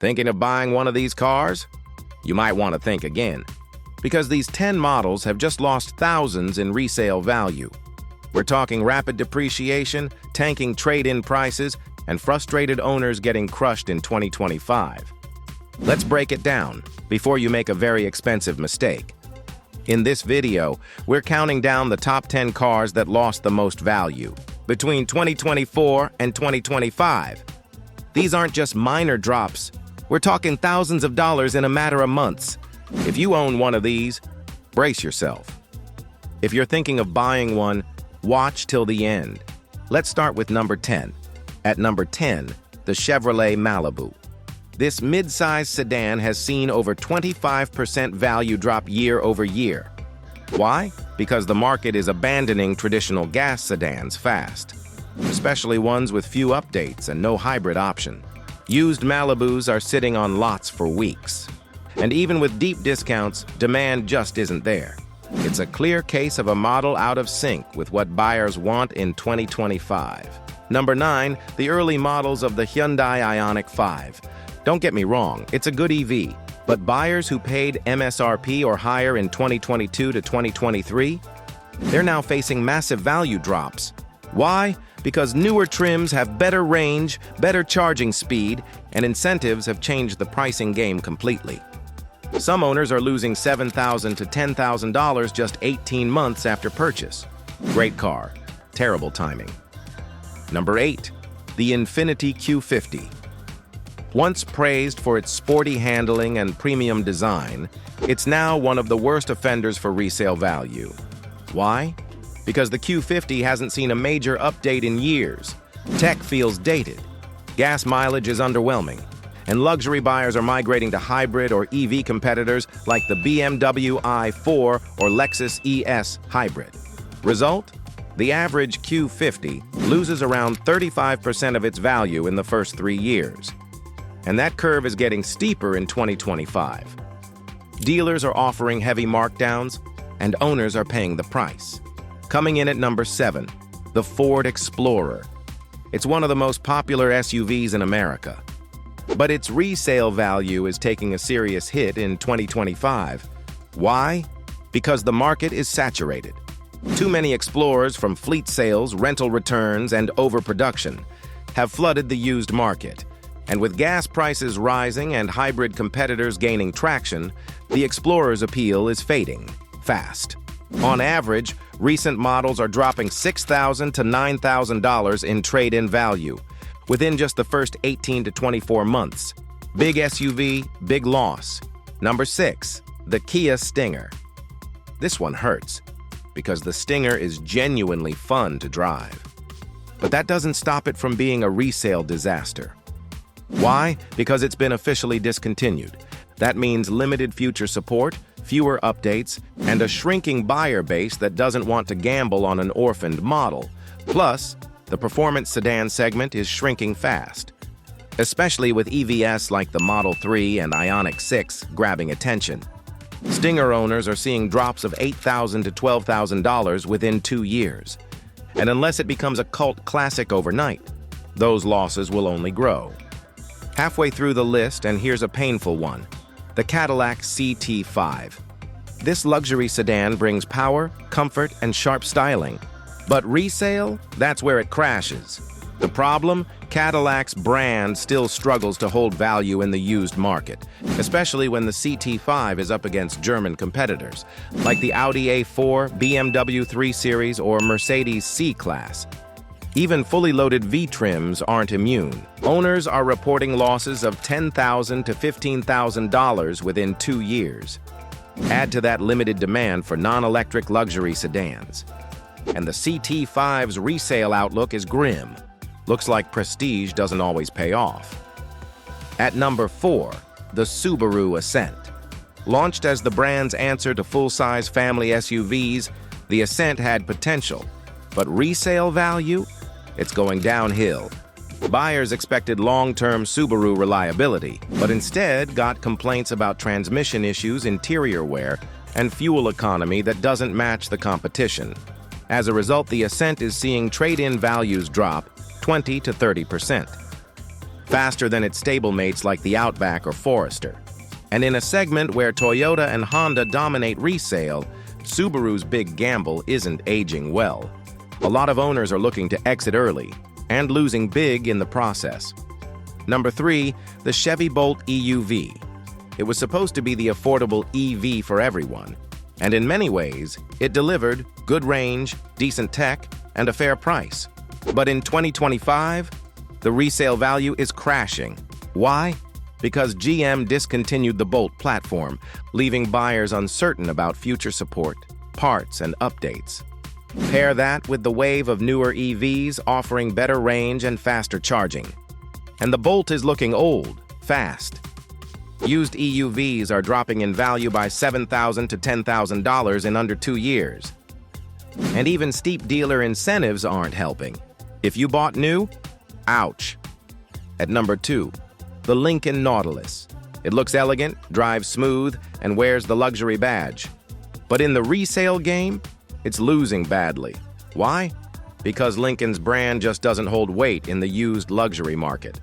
Thinking of buying one of these cars? You might want to think again, because these 10 models have just lost thousands in resale value. We're talking rapid depreciation, tanking trade-in prices, and frustrated owners getting crushed in 2025. Let's break it down before you make a very expensive mistake. In this video, we're counting down the top 10 cars that lost the most value between 2024 and 2025. These aren't just minor drops. We're talking thousands of dollars in a matter of months. If you own one of these, brace yourself. If you're thinking of buying one, watch till the end. Let's start with number 10. At number 10, the Chevrolet Malibu. This mid-size sedan has seen over 25% value drop year over year. Why? Because the market is abandoning traditional gas sedans fast, especially ones with few updates and no hybrid option. Used Malibus are sitting on lots for weeks. And even with deep discounts, demand just isn't there. It's a clear case of a model out of sync with what buyers want in 2025. Number 9, the early models of the Hyundai Ionic 5. Don't get me wrong, it's a good EV, but buyers who paid MSRP or higher in 2022 to 2023, they're now facing massive value drops. Why? Because newer trims have better range, better charging speed, and incentives have changed the pricing game completely. Some owners are losing $7,000 to $10,000 just 18 months after purchase. Great car, terrible timing. Number 8, the Infiniti Q50. Once praised for its sporty handling and premium design, it's now one of the worst offenders for resale value. Why? Because the Q50 hasn't seen a major update in years. Tech feels dated, gas mileage is underwhelming, and luxury buyers are migrating to hybrid or EV competitors like the BMW i4 or Lexus ES hybrid. Result? The average Q50 loses around 35% of its value in the first 3 years. And that curve is getting steeper in 2025. Dealers are offering heavy markdowns, and owners are paying the price. Coming in at number 7, the Ford Explorer. It's one of the most popular SUVs in America. But its resale value is taking a serious hit in 2025. Why? Because the market is saturated. Too many Explorers from fleet sales, rental returns, and overproduction have flooded the used market. And with gas prices rising and hybrid competitors gaining traction, the Explorer's appeal is fading fast. On average, recent models are dropping $6,000 to $9,000 in trade-in value within just the first 18 to 24 months. Big SUV, big loss. Number 6, the Kia Stinger. This one hurts because the Stinger is genuinely fun to drive. But that doesn't stop it from being a resale disaster. Why? Because it's been officially discontinued. That means limited future support, fewer updates, and a shrinking buyer base that doesn't want to gamble on an orphaned model. Plus, the performance sedan segment is shrinking fast, especially with EVs like the Model 3 and Ioniq 6 grabbing attention. Stinger owners are seeing drops of $8,000 to $12,000 within 2 years. And unless it becomes a cult classic overnight, those losses will only grow. Halfway through the list, and here's a painful one, the Cadillac CT5. This luxury sedan brings power, comfort, and sharp styling. But resale? That's where it crashes. The problem? Cadillac's brand still struggles to hold value in the used market, especially when the CT5 is up against German competitors, like the Audi A4, BMW 3 Series, or Mercedes C-Class. Even fully loaded V-trims aren't immune. Owners are reporting losses of $10,000 to $15,000 within 2 years. Add to that limited demand for non-electric luxury sedans. And the CT5's resale outlook is grim. Looks like prestige doesn't always pay off. At number 4, the Subaru Ascent. Launched as the brand's answer to full-size family SUVs, the Ascent had potential. But resale value? It's going downhill. Buyers expected long-term Subaru reliability, but instead got complaints about transmission issues, interior wear, and fuel economy that doesn't match the competition. As a result, the Ascent is seeing trade-in values drop 20 to 30%. faster than its stablemates like the Outback or Forester. And in a segment where Toyota and Honda dominate resale, Subaru's big gamble isn't aging well. A lot of owners are looking to exit early and losing big in the process. Number 3, the Chevy Bolt EV. It was supposed to be the affordable EV for everyone, and in many ways, it delivered good range, decent tech, and a fair price. But in 2025, the resale value is crashing. Why? Because GM discontinued the Bolt platform, leaving buyers uncertain about future support, parts, and updates. Pair that with the wave of newer EVs offering better range and faster charging. And the Bolt is looking old, fast. Used EUVs are dropping in value by $7,000 to $10,000 in under 2 years. And even steep dealer incentives aren't helping. If you bought new, ouch. At number 2, the Lincoln Nautilus. It looks elegant, drives smooth, and wears the luxury badge. But in the resale game, it's losing badly. Why? Because Lincoln's brand just doesn't hold weight in the used luxury market.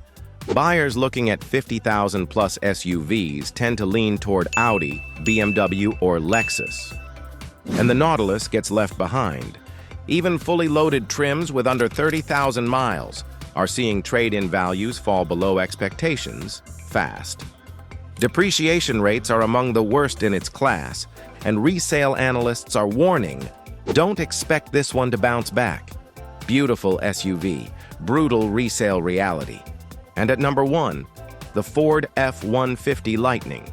Buyers looking at $50,000 plus SUVs tend to lean toward Audi, BMW, or Lexus. And the Nautilus gets left behind. Even fully loaded trims with under 30,000 miles are seeing trade-in values fall below expectations fast. Depreciation rates are among the worst in its class, and resale analysts are warning, don't expect this one to bounce back. Beautiful SUV, brutal resale reality. And at number 1, the Ford F-150 Lightning.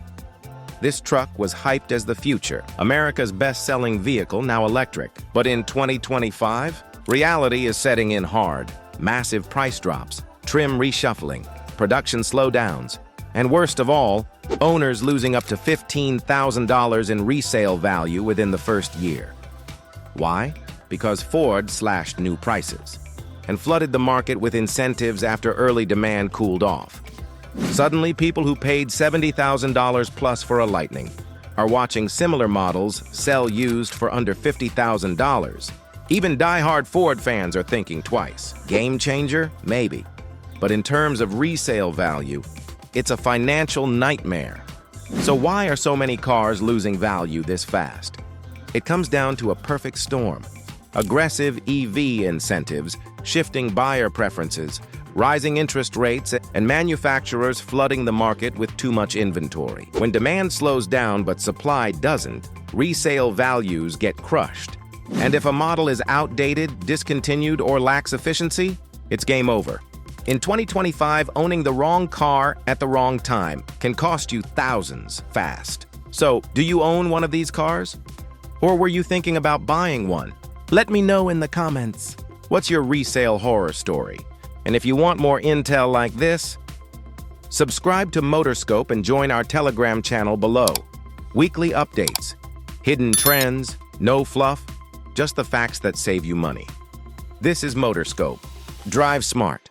This truck was hyped as the future, America's best-selling vehicle, now electric. But in 2025, reality is setting in hard. Massive price drops, trim reshuffling, production slowdowns, and worst of all, owners losing up to $15,000 in resale value within the first year. Why? Because Ford slashed new prices and flooded the market with incentives after early demand cooled off. Suddenly, people who paid $70,000 plus for a Lightning are watching similar models sell used for under $50,000. Even die-hard Ford fans are thinking twice. Game changer? Maybe. But in terms of resale value, it's a financial nightmare. So why are so many cars losing value this fast? It comes down to a perfect storm. Aggressive EV incentives, shifting buyer preferences, rising interest rates, and manufacturers flooding the market with too much inventory. When demand slows down but supply doesn't, resale values get crushed. And if a model is outdated, discontinued, or lacks efficiency, it's game over. In 2025, owning the wrong car at the wrong time can cost you thousands fast. So, do you own one of these cars? Or were you thinking about buying one? Let me know in the comments. What's your resale horror story? And if you want more intel like this, subscribe to Motorscope and join our Telegram channel below. Weekly updates, hidden trends, no fluff, just the facts that save you money. This is Motorscope. Drive smart.